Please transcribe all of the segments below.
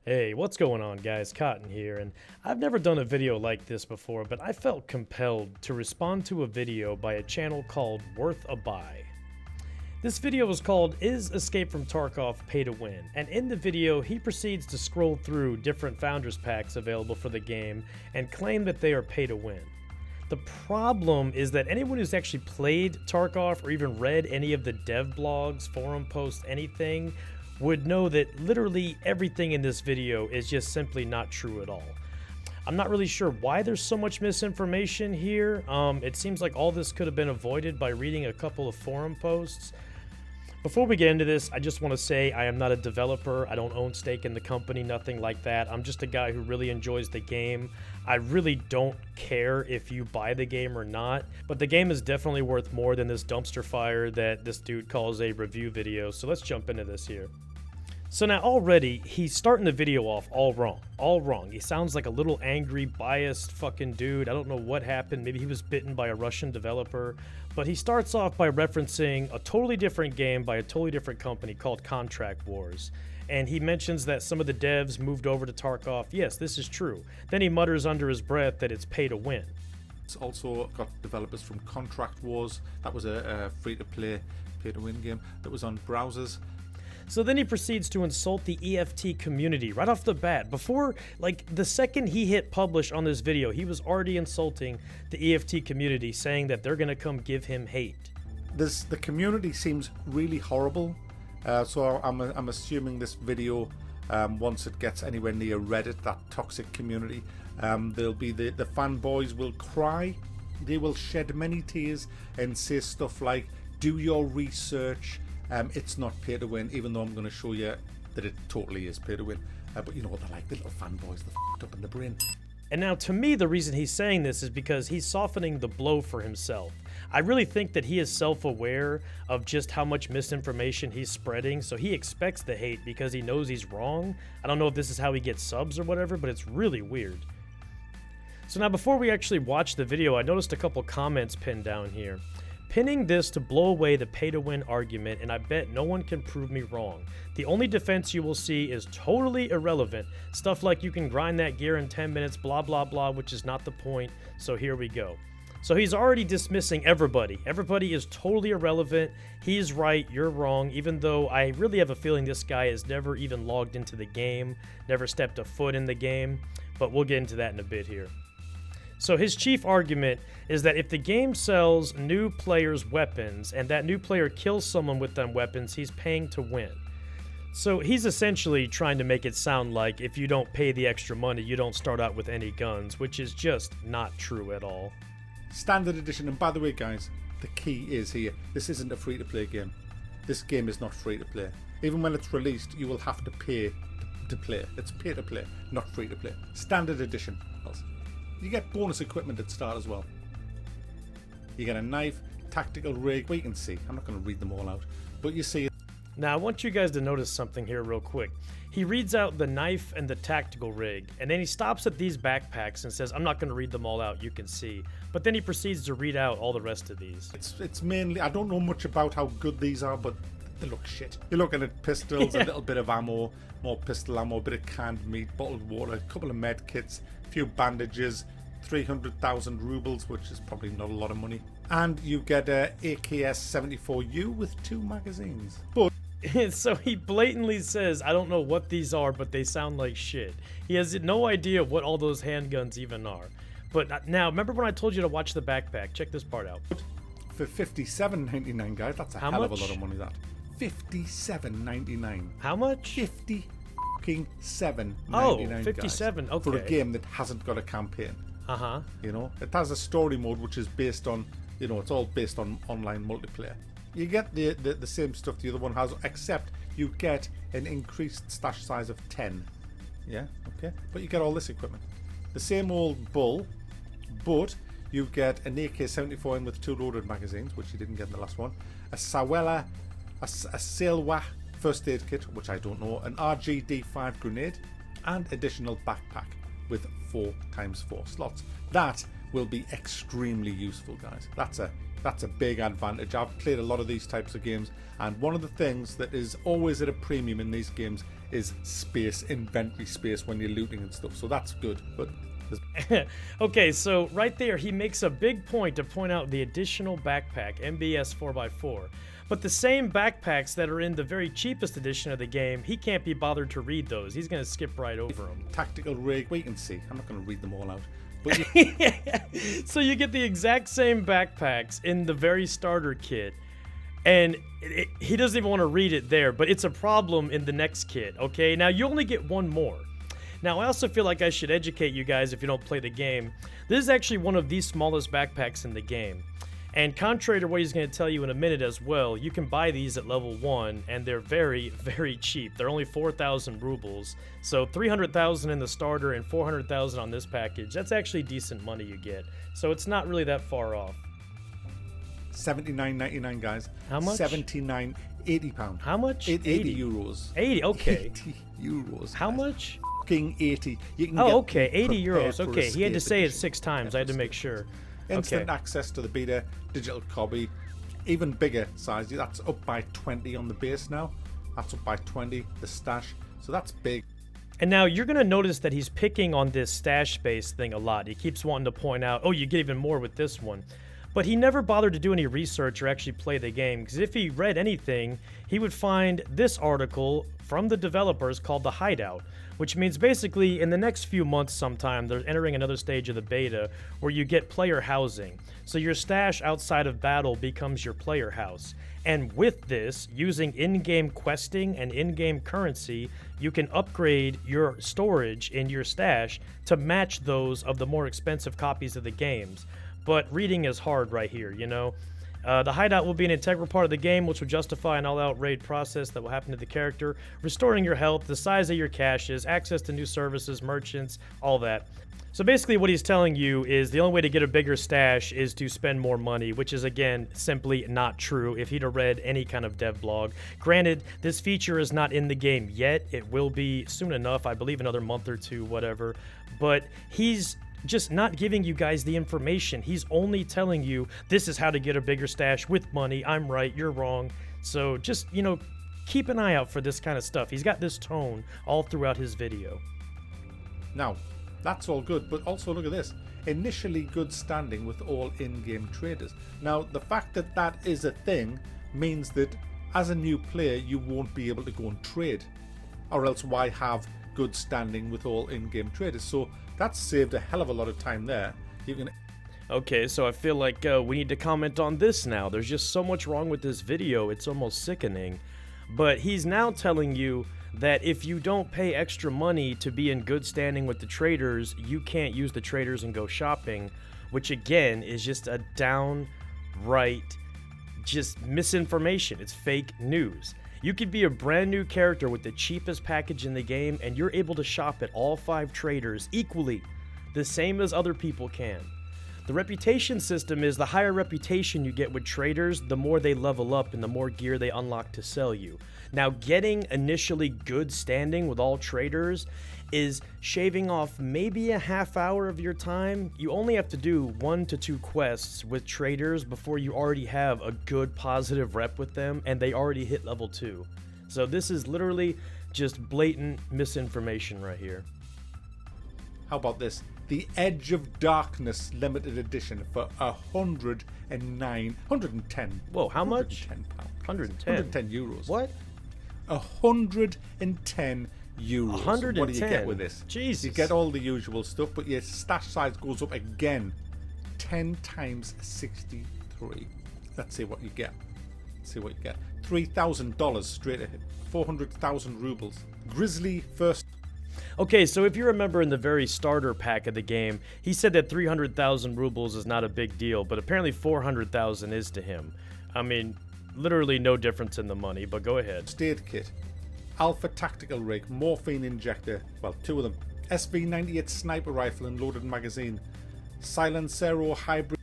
Hey, what's going on guys? Cotton here, and I've never done a video like this before, but I felt compelled to respond to a video by a channel called Worth a Buy. This video was called Is Escape from Tarkov Pay to Win? And in the video, he proceeds to scroll through different Founders Packs available for the game and claim that they are pay to win. The problem is that anyone who's actually played Tarkov or even read any of the dev blogs, forum posts, anything, would know that literally everything in this video is just simply not true at all. I'm not really sure why there's so much misinformation here. It seems like all this could have been avoided by reading a couple of forum posts. Before we get into this, I just want to say I am not a developer. I don't own stake in the company, nothing like that. I'm just a guy who really enjoys the game. I really don't care if you buy the game or not, but the game is definitely worth more than this dumpster fire that this dude calls a review video. So let's jump into this here. So now already, he's starting the video off all wrong. He sounds like a little angry, biased fucking dude. I don't know what happened. Maybe he was bitten by a Russian developer. But he starts off by referencing a totally different game by a totally different company called Contract Wars. And he mentions that some of the devs moved over to Tarkov. Yes, this is true. Then he mutters under his breath that it's pay to win. It's also got developers from Contract Wars. That was a free-to-play, pay-to-win game that was on browsers. So then he proceeds to insult the EFT community right off the bat. Before, like, the second he hit publish on this video, he was already insulting the EFT community, saying that they're gonna come give him hate. The community seems really horrible, so I'm assuming this video, once it gets anywhere near Reddit, that toxic community, there'll be the fanboys will cry, they will shed many tears and say stuff like, do your research, it's not pay to win, even though I'm going to show you that it totally is pay to win. But you know what they're like, the little fanboys, they're f***ed up in the brain. And now to me, the reason he's saying this is because he's softening the blow for himself. I really think that he is self-aware of just how much misinformation he's spreading, so he expects the hate because he knows he's wrong. I don't know if this is how he gets subs or whatever, but it's really weird. So now before we actually watch the video, I noticed a couple comments pinned down here. Pinning this to blow away the pay-to-win argument, and I bet no one can prove me wrong. The only defense you will see is totally irrelevant. Stuff like you can grind that gear in 10 minutes, blah blah blah, which is not the point, so here we go. So he's already dismissing everybody. Everybody is totally irrelevant. He's right, you're wrong, even though I really have a feeling this guy has never even logged into the game, never stepped a foot in the game, but we'll get into that in a bit here. So his chief argument is that if the game sells new players weapons and that new player kills someone with them weapons, he's paying to win. So he's essentially trying to make it sound like if you don't pay the extra money, you don't start out with any guns, which is just not true at all. Standard edition, and by the way guys, the key is here, this isn't a free-to-play game. This game is not free-to-play. Even when it's released, you will have to pay to play. It's pay-to-play, not free-to-play. Standard edition. You get bonus equipment at start as well. You get a knife, tactical rig. Well, you can see. I'm not going to read them all out, but you see. Now, I want you guys to notice something here real quick. He reads out the knife and the tactical rig, and then he stops at these backpacks and says, I'm not going to read them all out, you can see. But then he proceeds to read out all the rest of these. It's mainly, I don't know much about how good these are, but they look shit. You're looking at pistols, a little bit of ammo, more pistol ammo, a bit of canned meat, bottled water, a couple of med kits, a few bandages, 300,000 rubles, which is probably not a lot of money. And you get a AKS-74U with 2 magazines. But so he blatantly says, I don't know what these are, but they sound like shit. He has no idea what all those handguns even are. But now, remember when I told you to watch the backpack? Check this part out. For $57.99, guys, that's a hell of a lot of money, that. $57.99. How much? $57.99. Oh, $57, guys, okay. for a game that hasn't got a campaign. Uh-huh. You know, it has a story mode which is based on, you know, it's all based on online multiplayer. You get the same stuff the other one has, except you get an increased stash size of 10. Yeah, okay. But you get all this equipment. The same old bull, but you get an AK-74 in with 2 loaded magazines, which you didn't get in the last one. A Sawela, a Silwa first aid kit, which I don't know, an RGD5 grenade, and additional backpack with 4x4 slots. That will be extremely useful, guys. That's a That's a big advantage. I've played a lot of these types of games, and one of the things that is always at a premium in these games is space, inventory space when you're looting and stuff. So that's good. But okay, so right there, he makes a big point to point out the additional backpack, MBS 4x4. But the same backpacks that are in the very cheapest edition of the game, he can't be bothered to read those. He's going to skip right over them. Tactical rig, well, you can see. I'm not going to read them all out. But so you get the exact same backpacks in the very starter kit. And he doesn't even want to read it there, but it's a problem in the next kit, okay? Now, you only get one more. Now, I also feel like I should educate you guys if you don't play the game. This is actually one of the smallest backpacks in the game. And contrary to what he's going to tell you in a minute as well, you can buy these at level 1, and they're very, very cheap. They're only 4,000 rubles. So 300,000 in the starter and 400,000 on this package. That's actually decent money you get. So it's not really that far off. $79.99, guys. How much? £80. How much? 80 euros. 80, okay. 80 euros. How guys. much? 80. You can Oh, get okay, 80 prepared euros. for Okay, he had to escape say it edition. 6 times. I had to make sure. Instant Okay. access to the beta, digital copy, even bigger size. That's up by 20 on the base now. That's up by 20, the stash. So that's big. And now you're going to notice that he's picking on this stash space thing a lot. He keeps wanting to point out, oh, you get even more with this one. But he never bothered to do any research or actually play the game, because if he read anything, he would find this article from the developers called the Hideout, which means basically in the next few months sometime, they're entering another stage of the beta where you get player housing. So your stash outside of battle becomes your player house. And with this, using in-game questing and in-game currency, you can upgrade your storage in your stash to match those of the more expensive copies of the games. But reading is hard right here, you know? The Hideout will be an integral part of the game, which will justify an all-out raid process that will happen to the character, restoring your health, the size of your caches, access to new services, merchants, all that. So basically what he's telling you is the only way to get a bigger stash is to spend more money, which is, again, simply not true if he'd have read any kind of dev blog. Granted, this feature is not in the game yet. It will be soon enough, I believe another month or two, whatever. But he's just not giving you guys the information. He's only telling you this is how to get a bigger stash with money. I'm right, you're wrong. So just, you know, keep an eye out for this kind of stuff. He's got this tone all throughout his video. Now, that's all good, but also look at this. Initially good standing with all in-game traders. Now, the fact that that is a thing means that as a new player, you won't be able to go and trade. Or else why have good standing with all in-game traders? So that's saved a hell of a lot of time there. You can. Okay, so I feel like we need to comment on this now. There's just so much wrong with this video, it's almost sickening. But he's now telling you that if you don't pay extra money to be in good standing with the traders, you can't use the traders and go shopping, which again is just a downright just misinformation. It's fake news. You could be a brand new character with the cheapest package in the game and you're able to shop at all 5 traders equally, the same as other people can. The reputation system is the higher reputation you get with traders, the more they level up and the more gear they unlock to sell you. Now, getting initially good standing with all traders is shaving off maybe a half hour of your time. You only have to do 1 to 2 quests with traders before you already have a good positive rep with them and they already hit level 2. So this is literally just blatant misinformation right here. How about this? The Edge of Darkness limited edition for 110. Whoa, how much? £110. 110. 110 euros. What? 110 euros. 110. What do you get with this? Jesus. You get all the usual stuff, but your stash size goes up again. 10 times 63. Let's see what you get. $3,000 straight ahead. 400,000 rubles. Grizzly first. Okay, so if you remember in the very starter pack of the game, he said that 300,000 rubles is not a big deal, but apparently 400,000 is to him. I mean, literally no difference in the money, but go ahead. State kit. Alpha tactical rig. Morphine injector. Well, 2 of them. SV-98 sniper rifle and loaded magazine. Silencero hybrid.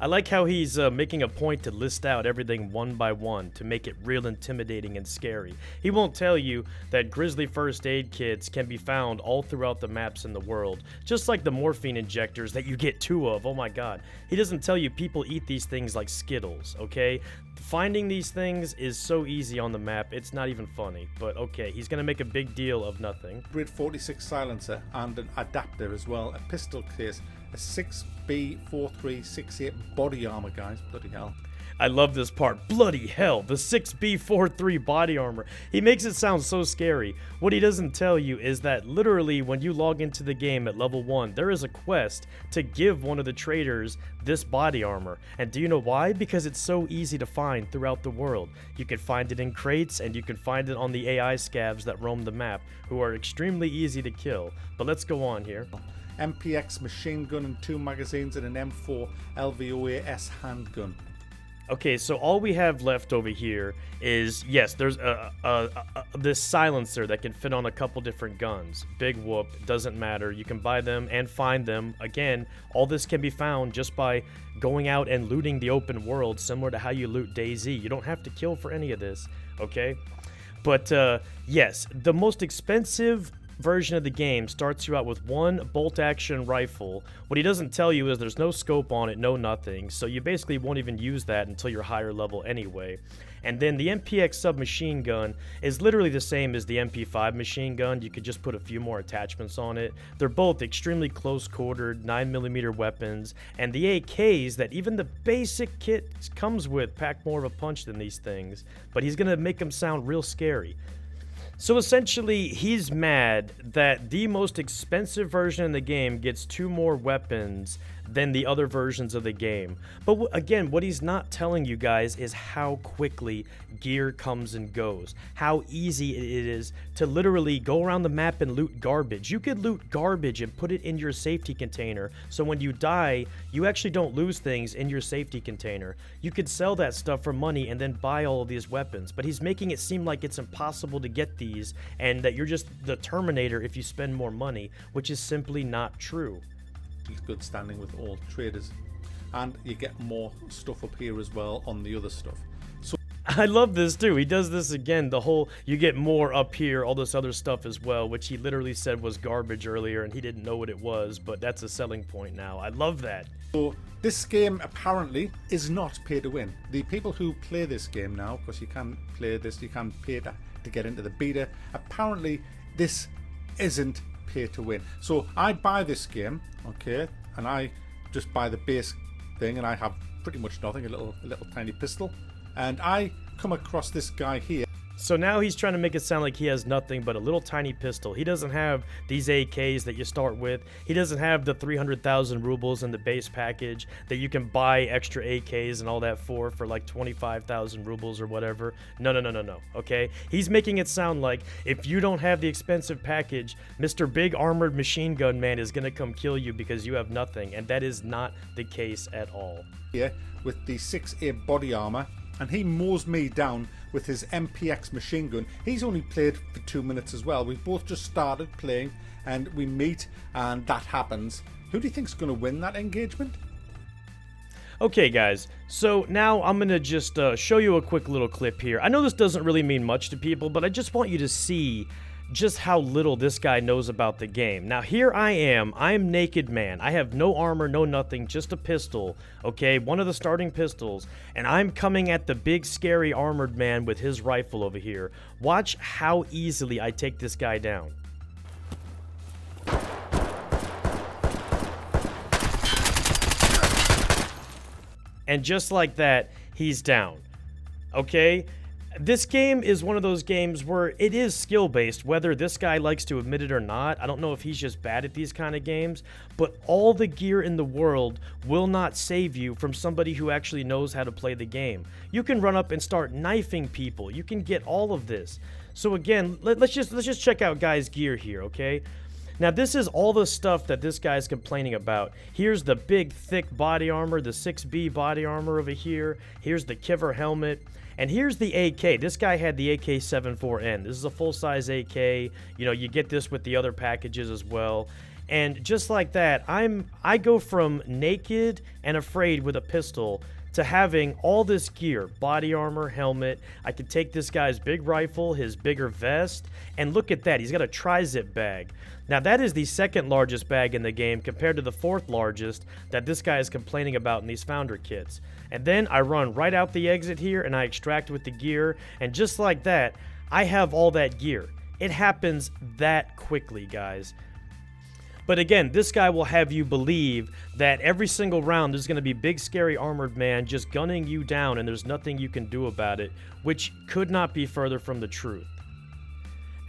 I like how he's making a point to list out everything one by one to make it real intimidating and scary. He won't tell you that grizzly first aid kits can be found all throughout the maps in the world, just like the morphine injectors that you get 2 of. Oh my god. He doesn't tell you people eat these things like Skittles, okay? Finding these things is so easy on the map, it's not even funny. But okay, he's gonna make a big deal of nothing. Grade 46 silencer and an adapter as well, a pistol case, a 6B4368 body armor, guys. Bloody hell. I love this part. Bloody hell, the 6B43 body armor. He makes it sound so scary. What he doesn't tell you is that literally when you log into the game at level 1, there is a quest to give one of the traders this body armor. And do you know why? Because it's so easy to find throughout the world. You can find it in crates, and you can find it on the AI scavs that roam the map, who are extremely easy to kill. But let's go on here. MPX machine gun and 2 magazines and an M4 LVOA-S handgun. Okay, so all we have left over here is, yes, there's this silencer that can fit on a couple different guns. Big whoop, doesn't matter. You can buy them and find them. Again, all this can be found just by going out and looting the open world, similar to how you loot DayZ. You don't have to kill for any of this, okay? But, yes, the most expensive version of the game starts you out with 1 bolt-action rifle. What he doesn't tell you is there's no scope on it, no nothing, so you basically won't even use that until you're higher level anyway. And then the MPX submachine gun is literally the same as the MP5 machine gun. You could just put a few more attachments on it. They're both extremely close-quartered 9mm weapons, and the AKs that even the basic kit comes with pack more of a punch than these things, but he's gonna make them sound real scary. So essentially, he's mad that the most expensive version in the game gets 2 more weapons than the other versions of the game. But again, what he's not telling you guys is how quickly gear comes and goes. How easy it is to literally go around the map and loot garbage. You could loot garbage and put it in your safety container, so when you die, you actually don't lose things in your safety container. You could sell that stuff for money and then buy all of these weapons, but he's making it seem like it's impossible to get these and that you're just the Terminator if you spend more money, which is simply not true. Good standing with all traders, and you get more stuff up here as well on the other stuff. So I love this too. He does this again, the whole you get more up here, all this other stuff as well, which he literally said was garbage earlier and he didn't know what it was, but that's a selling point now. I love that. So this game apparently is not pay to win. The people who play this game now, because you can play this, you can pay to get into the beta, apparently this isn't pay to win. So I buy this game, okay, and I just buy the base thing, and I have pretty much nothing, a little tiny pistol, and I come across this guy here. So now he's trying to make it sound like he has nothing but a little tiny pistol. He doesn't have these AKs that you start with. He doesn't have the 300,000 rubles in the base package that you can buy extra AKs and all that for like 25,000 rubles or whatever. No, okay? He's making it sound like if you don't have the expensive package, Mr. Big Armored Machine Gun Man is going to come kill you because you have nothing, and that is not the case at all. Here with the 6A body armor, and he mows me down with his MPX machine gun. He's only played for 2 minutes as well. We've both just started playing, and we meet, and that happens. Who do you think's going to win that engagement? Okay guys, so now I'm gonna just show you a quick little clip here. I know this doesn't really mean much to people, but I just want you to see just how little this guy knows about the game. Now here I'm Naked Man. I have no armor, no nothing, just a pistol, okay? One of the starting pistols, and I'm coming at the big scary armored man with his rifle over here. Watch how easily I take this guy down. And just like that, he's down, okay? This game is one of those games where it is skill-based, whether this guy likes to admit it or not. I don't know if he's just bad at these kind of games, but all the gear in the world will not save you from somebody who actually knows how to play the game. You can run up and start knifing people. You can get all of this. So again, let's just check out guy's gear here, okay? Now this is all the stuff that this guy's complaining about. Here's the big thick body armor, the 6B body armor over here. Here's the Kiver helmet. And here's the AK. This guy had the AK-74N. This is a full-size AK. You know, you get this with the other packages as well. And just like that, I go from naked and afraid with a pistol to having all this gear, body armor, helmet. I could take this guy's big rifle, his bigger vest, and look at that. He's got a tri-zip bag. Now that is the second largest bag in the game compared to the fourth largest that this guy is complaining about in these founder kits. And then I run right out the exit here and I extract with the gear, and just like that, I have all that gear. It happens that quickly, guys. But again, this guy will have you believe that every single round there's going to be big scary armored man just gunning you down and there's nothing you can do about it, which could not be further from the truth.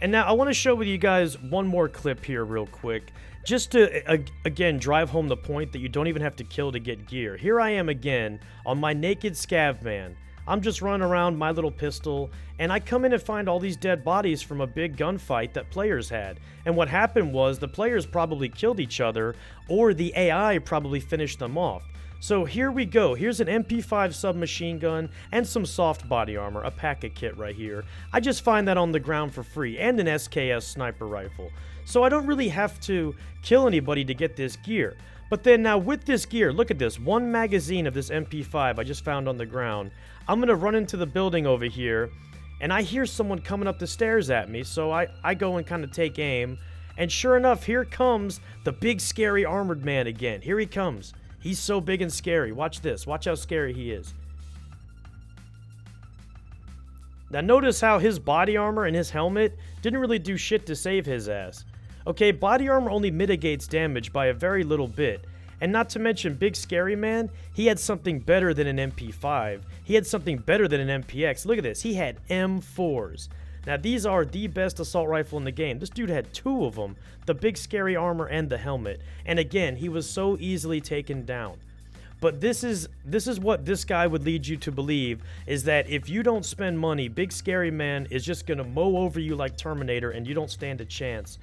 And now I want to show with you guys one more clip here real quick, just to, again, drive home the point that you don't even have to kill to get gear. Here I am again on my naked scav man. I'm just running around my little pistol, and I come in and find all these dead bodies from a big gunfight that players had. And what happened was the players probably killed each other, or the AI probably finished them off. So here we go. Here's an MP5 submachine gun and some soft body armor, a pack-a kit right here. I just find that on the ground for free, and an SKS sniper rifle. So I don't really have to kill anybody to get this gear. But then now with this gear, look at this, one magazine of this MP5 I just found on the ground. I'm going to run into the building over here, and I hear someone coming up the stairs at me, so I go and kind of take aim, and sure enough, here comes the big scary armored man again. Here he comes. He's so big and scary. Watch this. Watch how scary he is. Now notice how his body armor and his helmet didn't really do shit to save his ass. Okay, body armor only mitigates damage by a very little bit. And not to mention Big Scary Man, he had something better than an MP5. He had something better than an MPX. Look at this. He had M4s. Now these are the best assault rifle in the game. This dude had two of them, the big scary armor and the helmet. And again, he was so easily taken down. But this is what this guy would lead you to believe, is that if you don't spend money, Big Scary Man is just going to mow over you like Terminator and you don't stand a chance.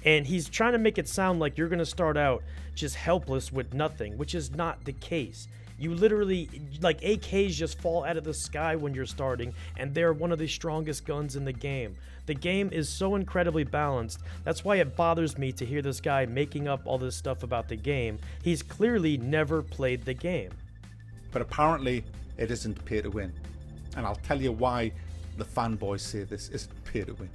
And he's trying to make it sound like you're going to start out just helpless with nothing, which is not the case. You literally, like, AKs just fall out of the sky when you're starting, and they're one of the strongest guns in the game. The game is so incredibly balanced. That's why it bothers me to hear this guy making up all this stuff about the game. He's clearly never played the game. But apparently, it isn't pay to win. And I'll tell you why the fanboys say this isn't pay to win.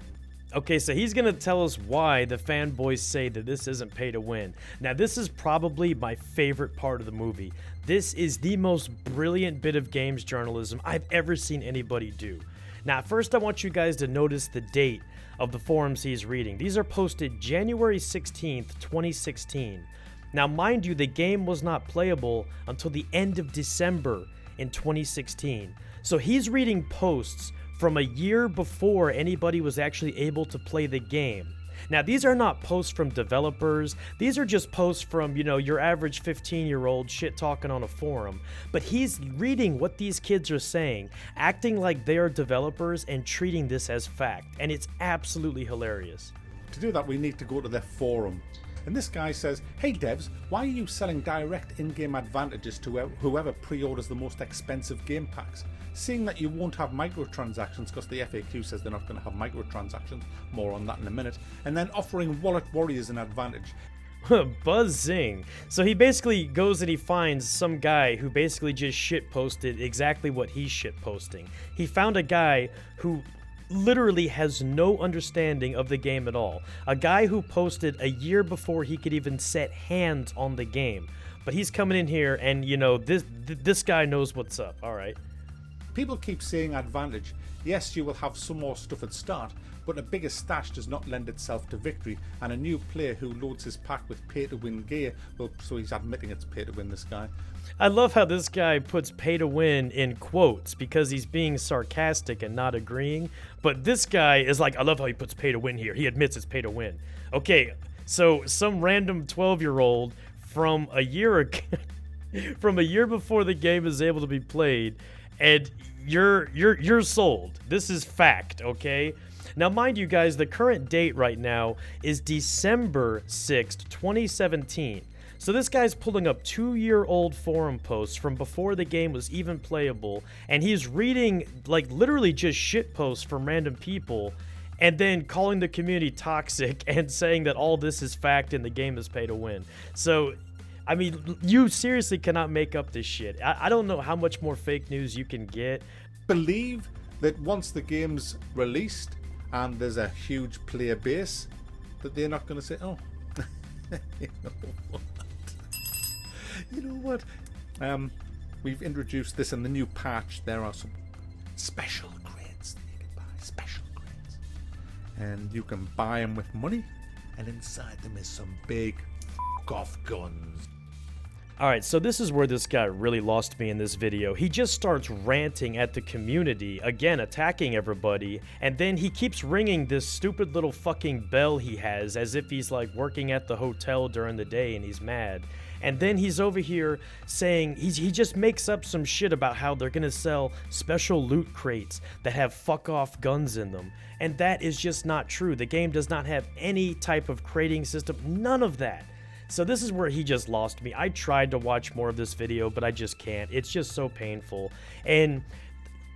Okay, so he's going to tell us why the fanboys say that this isn't pay to win. Now, this is probably my favorite part of the movie. This is the most brilliant bit of games journalism I've ever seen anybody do. Now, first I want you guys to notice the date of the forums he's reading. These are posted January 16th, 2016. Now, mind you, the game was not playable until the end of December in 2016. So he's reading posts from a year before anybody was actually able to play the game. Now, these are not posts from developers. These are just posts from, your average 15-year-old shit-talking on a forum. But he's reading what these kids are saying, acting like they are developers and treating this as fact. And it's absolutely hilarious. To do that, we need to go to their forum. And this guy says, "Hey devs, why are you selling direct in-game advantages to whoever pre-orders the most expensive game packs? Seeing that you won't have microtransactions, because the FAQ says they're not going to have microtransactions, more on that in a minute, and then offering wallet warriors an advantage." Buzzing. So he basically goes and he finds some guy who basically just shitposted exactly what he's shitposting. He found a guy who literally has no understanding of the game at all. A guy who posted a year before he could even set hands on the game. But he's coming in here and, this guy knows what's up. All right. People keep saying advantage. Yes, you will have some more stuff at start, but a bigger stash does not lend itself to victory, and a new player who loads his pack with pay-to-win gear, so he's admitting it's pay-to-win, this guy. I love how this guy puts pay-to-win in quotes because he's being sarcastic and not agreeing, but this guy is like, I love how he puts pay-to-win here. He admits it's pay-to-win. Okay, so some random 12-year-old from a year ago, from a year before the game is able to be played, and you're sold. This is fact, okay? Now, mind you guys, the current date right now is December 6th, 2017. So this guy's pulling up 2-year-old forum posts from before the game was even playable, and he's reading, like, literally just shit posts from random people, and then calling the community toxic and saying that all this is fact and the game is pay to win. So, I mean, you seriously cannot make up this shit. I don't know how much more fake news you can get. Believe that once the game's released and there's a huge player base, that they're not going to say, oh, you know what? You know what? We've introduced this in the new patch. There are some special crates that you can buy. Special crates. And you can buy them with money. And inside them is some big f***off guns. Alright, so this is where this guy really lost me in this video. He just starts ranting at the community, again attacking everybody, and then he keeps ringing this stupid little fucking bell he has as if he's like working at the hotel during the day and he's mad. And then he's over here saying, he just makes up some shit about how they're gonna sell special loot crates that have fuck off guns in them. And that is just not true. The game does not have any type of crating system, none of that. So this is where he just lost me. I tried to watch more of this video, but I just can't. It's just so painful. And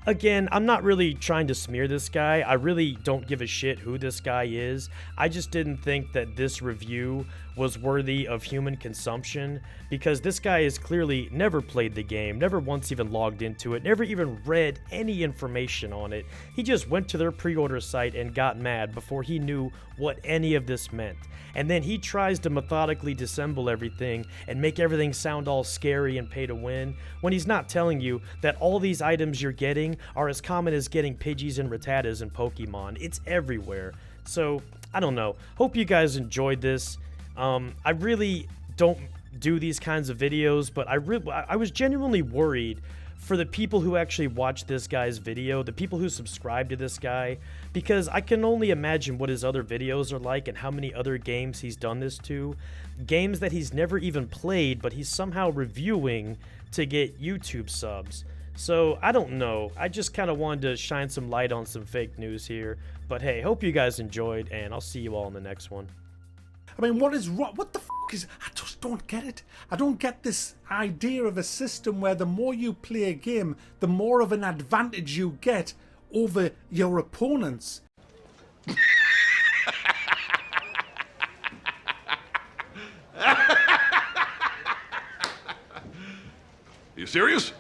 again, I'm not really trying to smear this guy. I really don't give a shit who this guy is. I just didn't think that this review was worthy of human consumption because this guy has clearly never played the game, never once even logged into it, never even read any information on it. He just went to their pre-order site and got mad before he knew what any of this meant. And then he tries to methodically disassemble everything and make everything sound all scary and pay to win, when he's not telling you that all these items you're getting are as common as getting Pidgeys and Rattatas in Pokemon. It's everywhere. So, I don't know. Hope you guys enjoyed this. I really don't do these kinds of videos, but I was genuinely worried for the people who actually watch this guy's video, the people who subscribe to this guy, because I can only imagine what his other videos are like and how many other games he's done this to. Games that he's never even played, but he's somehow reviewing to get YouTube subs. So, I don't know. I just kind of wanted to shine some light on some fake news here. But hey, hope you guys enjoyed, and I'll see you all in the next one. I mean, what is wrong? What the f*** is... I just don't get it. I don't get this idea of a system where the more you play a game, the more of an advantage you get over your opponents. You serious?